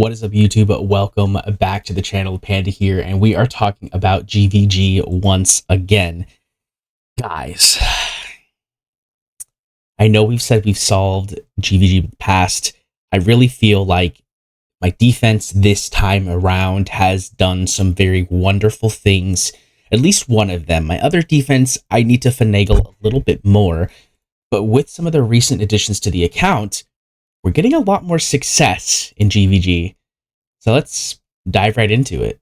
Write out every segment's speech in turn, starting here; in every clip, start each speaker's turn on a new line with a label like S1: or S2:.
S1: What is up, YouTube? Welcome back to the channel. Panda here, and we are talking about GVG once again. Guys, I know we've said we've solved GVG in the past. I really feel like my defense this time around has done some very wonderful things. At least one of them. My other defense, I need to finagle a little bit more. But with some of the recent additions to the account, we're getting a lot more success in GVG. So let's dive right into it.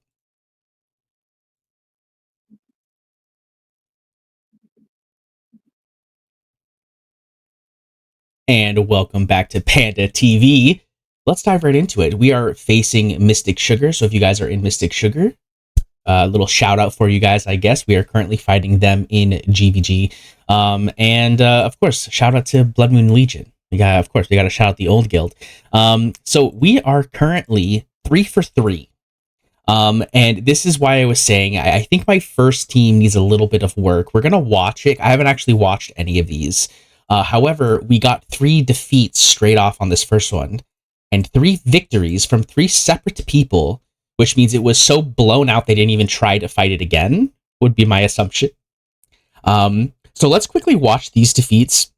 S1: And welcome back to Panda TV. Let's dive right into it. We are facing Mystic Sugar. So if you guys are in Mystic Sugar, a little shout out for you guys, I guess. We are currently fighting them in GVG. Of course, shout out to Blood Moon Legion. We got to shout out the old guild. So we are currently 3 for 3. And this is why I was saying I think my first team needs a little bit of work. We're gonna watch it. I haven't actually watched any of these. However, we got 3 defeats straight off on this first one, and 3 victories from 3 separate people, which means it was so blown out they didn't even try to fight it again, would be my assumption. So let's quickly watch these defeats.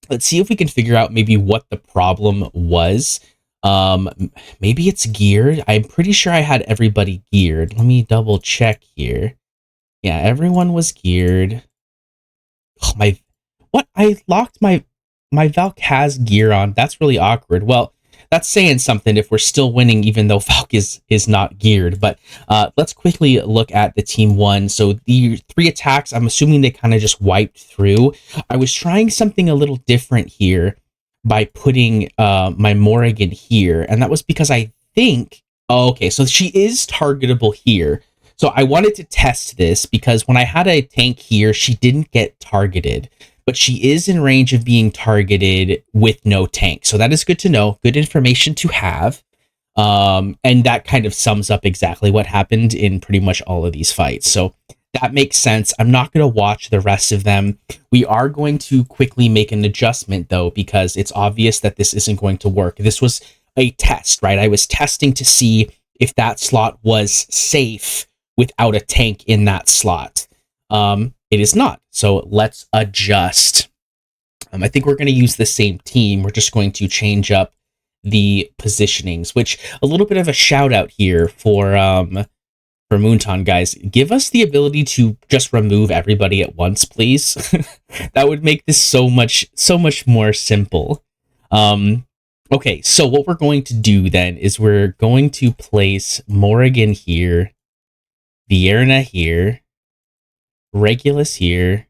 S1: Let's see if we can figure out maybe what the problem was. Maybe it's geared. I'm pretty sure I had everybody geared. Let me double check here. Yeah, everyone was geared. Oh, I locked my Valk has gear on. That's really awkward. Well, that's saying something if we're still winning, even though Valk is not geared. But let's quickly look at the team 1. So the 3 attacks, I'm assuming they kind of just wiped through. I was trying something a little different here by putting my Morrigan here, and that was because I think, okay, so she is targetable here. So I wanted to test this because when I had a tank here, she didn't get targeted, but she is in range of being targeted with no tank. So that is good to know, good information to have. And that kind of sums up exactly what happened in pretty much all of these fights. So that makes sense. I'm not going to watch the rest of them. We are going to quickly make an adjustment, though, because it's obvious that this isn't going to work. This was a test, right? I was testing to see if that slot was safe without a tank in that slot. It is not. So let's adjust. I think we're going to use the same team. We're just going to change up the positionings, which a little bit of a shout out here for Moonton, guys. Give us the ability to just remove everybody at once, please. That would make this so much more simple. Okay, so what we're going to do then is we're going to place Morrigan here, Vierna here, Regulus here,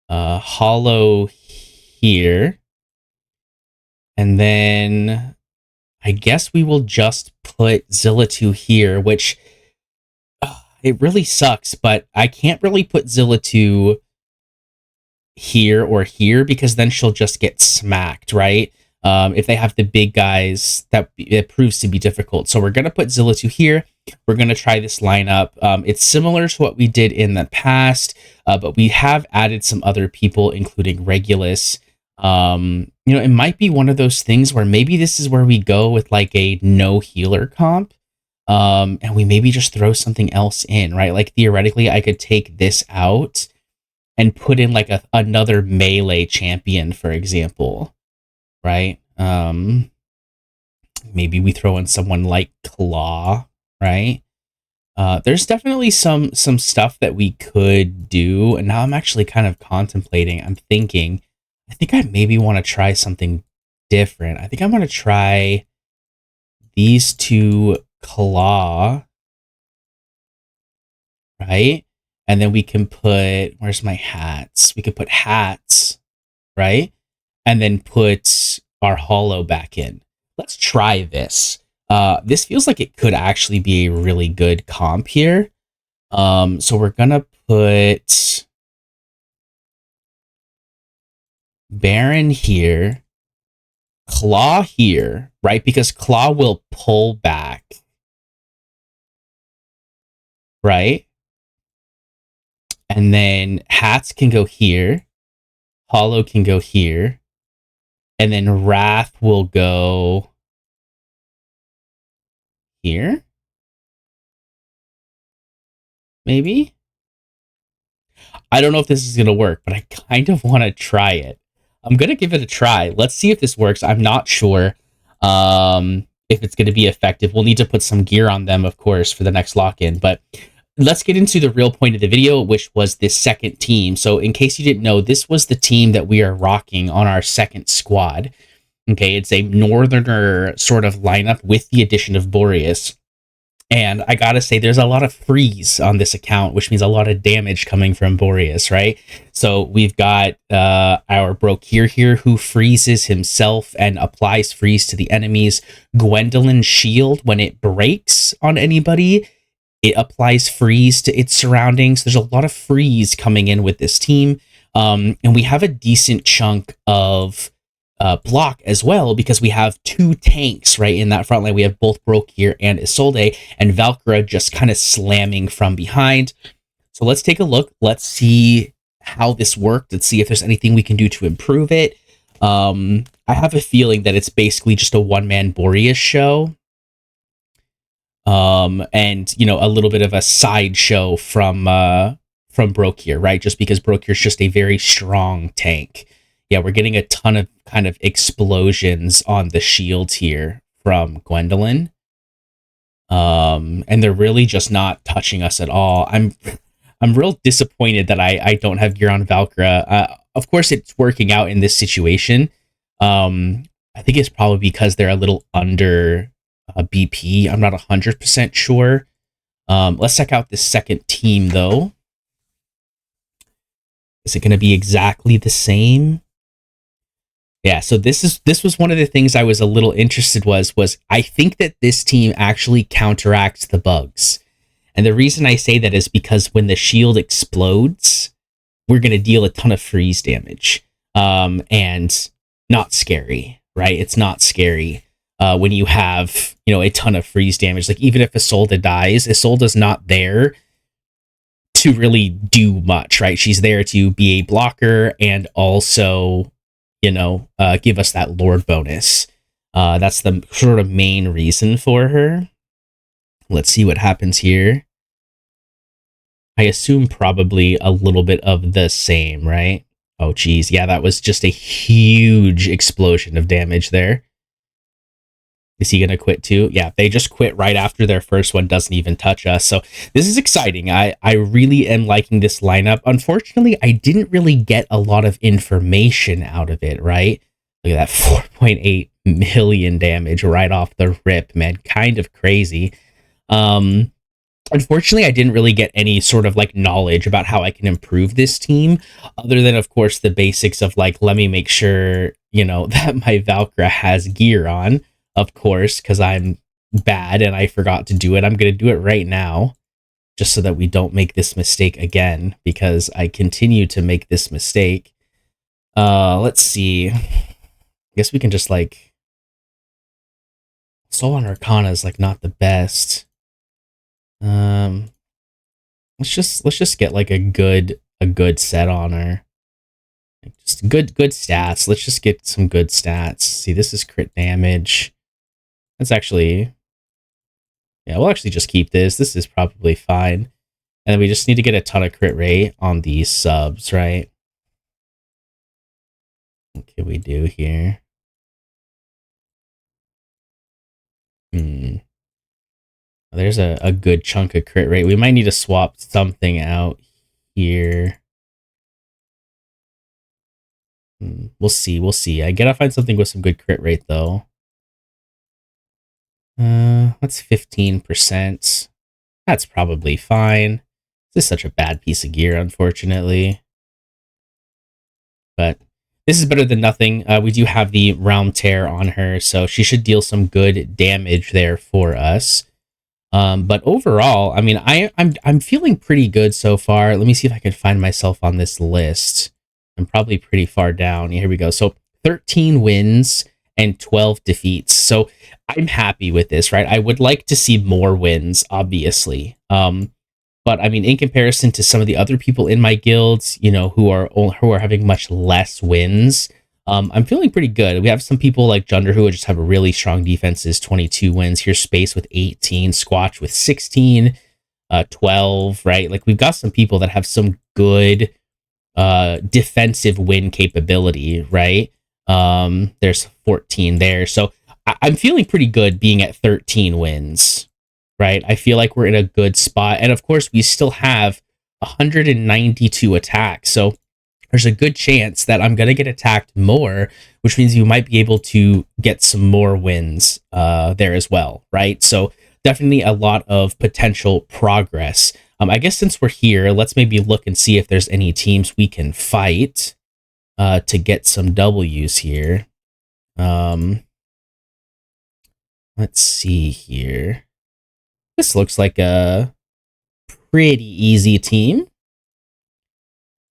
S1: Hollow here, and then I guess we will just put Zilla2 here, which it really sucks, but I can't really put Zilla2 here or here because then she'll just get smacked, right? If they have the big guys, it proves to be difficult. So we're going to put Zilla2 here. We're going to try this lineup. It's similar to what we did in the past, but we have added some other people, including Regulus. It might be one of those things where maybe this is where we go with like a no healer comp. And we maybe just throw something else in, right? Like theoretically, I could take this out and put in like another melee champion, for example, right? Maybe we throw in someone like Claw, right? There's definitely some stuff that we could do, and now I'm actually kind of contemplating. I'm thinking, I think I maybe want to try something different. I think I'm going to try these 2 Claw, right? And then we can put, where's my hats? We could put hats, right? And then put our Hollow back in. Let's try this. This feels like it could actually be a really good comp here. So we're gonna put Baron here, Claw here, right? Because Claw will pull back, right? And then hats can go here, Hollow can go here, and then Wrath will go here. Maybe? I don't know if this is going to work, but I kind of want to try it. I'm going to give it a try. Let's see if this works. I'm not sure if it's going to be effective. We'll need to put some gear on them, of course, for the next lock-in. But let's get into the real point of the video, which was this second team. So in case you didn't know, this was the team that we are rocking on our second squad. Okay, it's a northerner sort of lineup with the addition of Boreas. And I gotta say, there's a lot of freeze on this account, which means a lot of damage coming from Boreas, right? So we've got our Brokir here, who freezes himself and applies freeze to the enemies. Gwendolyn's shield, when it breaks on anybody, it applies freeze to its surroundings. There's a lot of freeze coming in with this team. And we have a decent chunk of block as well, because we have two tanks right in that front line. We have both Brokir and Isolde, and Valkyra just kind of slamming from behind. So let's take a look. Let's see how this worked. Let's see if there's anything we can do to improve it. I have a feeling that it's basically just a one-man Boreas show. And, you know, a little bit of a sideshow from Brokir, right? Just because Brokir's just a very strong tank. Yeah, we're getting a ton of kind of explosions on the shields here from Gwendolyn. And they're really just not touching us at all. I'm real disappointed that I don't have gear on Valkyra. Of course, it's working out in this situation. I think it's probably because they're a little under BP. I'm not 100% sure. Let's check out this second team, though. Is it going to be exactly the same? Yeah, so this was one of the things I was a little interested was I think that this team actually counteracts the bugs. And the reason I say that is because when the shield explodes, we're going to deal a ton of freeze damage. And not scary, right? It's not scary when you have, you know, a ton of freeze damage. Like, even if Isolde dies, Isolde's not there to really do much, right? She's there to be a blocker and also, you know, give us that Lord bonus. That's the sort of main reason for her. Let's see what happens here. I assume probably a little bit of the same, right? Oh, geez. Yeah, that was just a huge explosion of damage there. Is he going to quit too? Yeah, they just quit right after their first one doesn't even touch us. So this is exciting. I really am liking this lineup. Unfortunately, I didn't really get a lot of information out of it, right? Look at that 4.8 million damage right off the rip, man. Kind of crazy. Unfortunately, I didn't really get any sort of like knowledge about how I can improve this team, other than, of course, the basics of like, let me make sure, you know, that my Valkyra has gear on, of course, because I'm bad and I forgot to do it. I'm going to do it right now, just so that we don't make this mistake again, because I continue to make this mistake. Let's see. I guess we can just like, Soul on Arcana is like not the best. Let's just get like a good set on her. Like, just good stats. Let's just get some good stats. See, this is crit damage. That's actually, yeah, we'll actually just keep this. This is probably fine. And then we just need to get a ton of crit rate on these subs, right? What can we do here? There's a good chunk of crit rate. We might need to swap something out here. We'll see. I gotta find something with some good crit rate, though. That's 15%. That's probably fine. This is such a bad piece of gear, unfortunately. But this is better than nothing. We do have the Realm Tear on her, so she should deal some good damage there for us. But overall, I mean, I'm feeling pretty good so far. Let me see if I can find myself on this list. I'm probably pretty far down. Here we go. So 13 wins and 12 defeats. So I'm happy with this, right? I would like to see more wins, obviously. But I mean, in comparison to some of the other people in my guilds, you know, who are having much less wins, I'm feeling pretty good. We have some people like Junder who just have a really strong defenses, 22 wins. Here's Space with 18, Squatch with 16, 12, right? Like we've got some people that have some good defensive win capability, right? There's 14 there. So I'm feeling pretty good being at 13 wins, right? I feel like we're in a good spot. And of course, we still have 192 attacks. So there's a good chance that I'm going to get attacked more, which means you might be able to get some more wins there as well, right? So definitely a lot of potential progress. I guess since we're here, let's maybe look and see if there's any teams we can fight to get some W's here. Let's see here. This looks like a pretty easy team.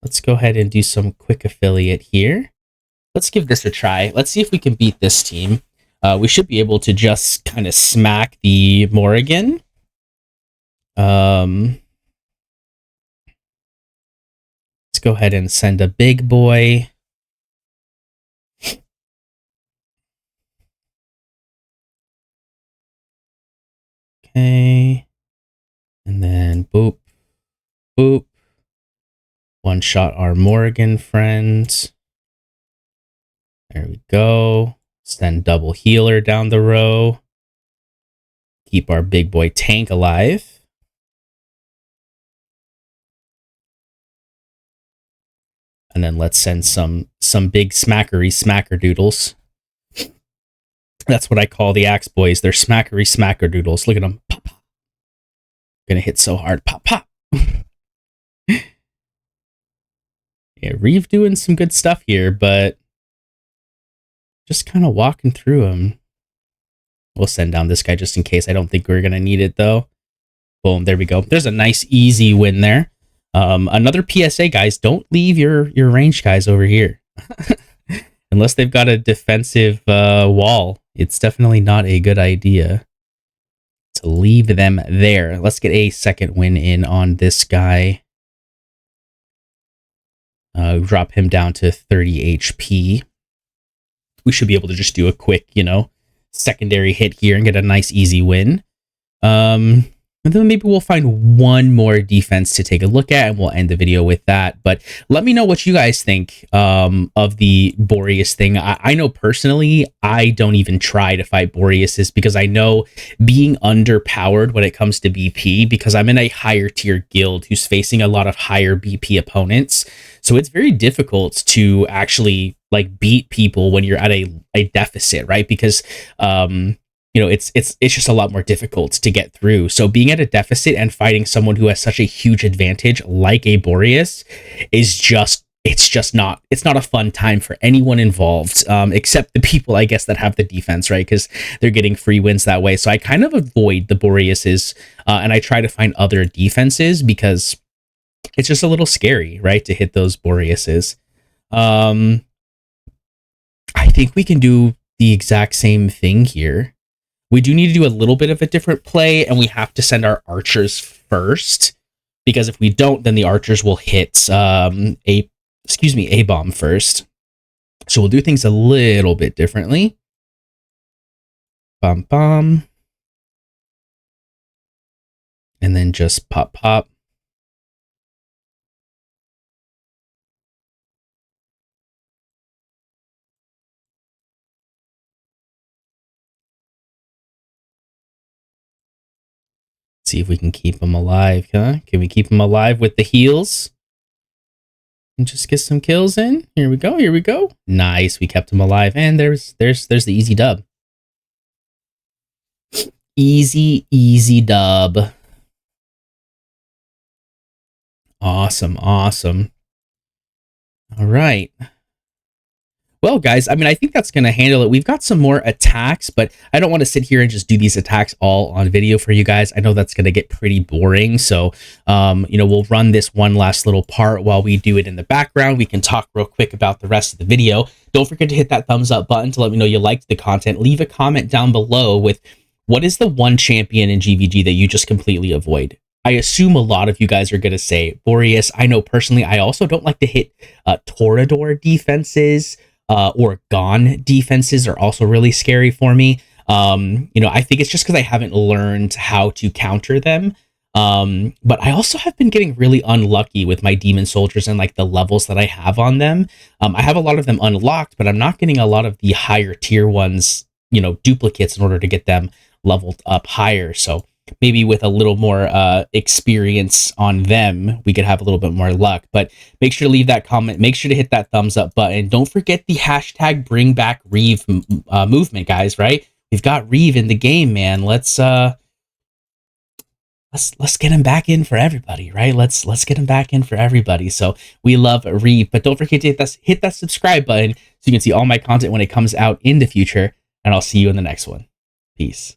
S1: Let's go ahead and do some quick affiliate here. Let's give this a try. Let's see if we can beat this team. We should be able to just kind of smack the Morrigan. Let's go ahead and send a big boy. Okay. And then boop, boop. One shot our Morrigan friends. There we go. Send double healer down the row. Keep our big boy tank alive. And then let's send some big smackerdoodles. That's what I call the Axe Boys. They're smackerdoodles. Look at them. Pop, pop. Gonna hit so hard. Pop, pop. Yeah, Reeve doing some good stuff here, but just kind of walking through them. We'll send down this guy just in case. I don't think we're gonna need it though. Boom, there we go. There's a nice easy win there. Another PSA, guys, don't leave your range guys over here. Unless they've got a defensive wall. It's definitely not a good idea to leave them there. Let's get a second win in on this guy. Drop him down to 30 HP. We should be able to just do a quick, secondary hit here and get a nice easy win. And then maybe we'll find one more defense to take a look at, and we'll end the video with that. But let me know what you guys think of the Boreas thing. I know personally, I don't even try to fight Boreases because I know being underpowered when it comes to BP, because I'm in a higher tier guild who's facing a lot of higher BP opponents. So it's very difficult to actually beat people when you're at a deficit, right? Because it's just a lot more difficult to get through. So being at a deficit and fighting someone who has such a huge advantage like a Boreas is it's not a fun time for anyone involved, except the people, I guess, that have the defense, right? Because they're getting free wins that way. So I kind of avoid the Boreases and I try to find other defenses because it's just a little scary, right? To hit those Boreases. I think we can do the exact same thing here. We do need to do a little bit of a different play, and we have to send our archers first, because if we don't, then the archers will hit A-bomb first. So we'll do things a little bit differently. Bum bum. And then just pop pop. See if we can keep them alive, huh? Can we keep them alive with the heals? And just get some kills in. Here we go. Here we go. Nice. We kept them alive. And there's the easy dub. Easy dub. Awesome. Awesome. All right. Well, guys, I mean, I think that's going to handle it. We've got some more attacks, but I don't want to sit here and just do these attacks all on video for you guys. I know that's going to get pretty boring. So, we'll run this one last little part while we do it in the background. We can talk real quick about the rest of the video. Don't forget to hit that thumbs up button to let me know you liked the content. Leave a comment down below with what is the one champion in GVG that you just completely avoid. I assume a lot of you guys are going to say Boreas. I know personally, I also don't like to hit Torador defenses. or gone defenses are also really scary for me. I think it's just because I haven't learned how to counter them. But I also have been getting really unlucky with my demon soldiers and like the levels that I have on them. I have a lot of them unlocked, but I'm not getting a lot of the higher tier ones, duplicates in order to get them leveled up higher. So maybe with a little more experience on them, we could have a little bit more luck. But make sure to leave that comment. Make sure to hit that thumbs up button. Don't forget the hashtag bring back Reeve movement, guys, right? We've got Reeve in the game, man. Let's get him back in for everybody, right? Let's get him back in for everybody. So we love Reeve, but don't forget to hit that subscribe button so you can see all my content when it comes out in the future. And I'll see you in the next one. Peace.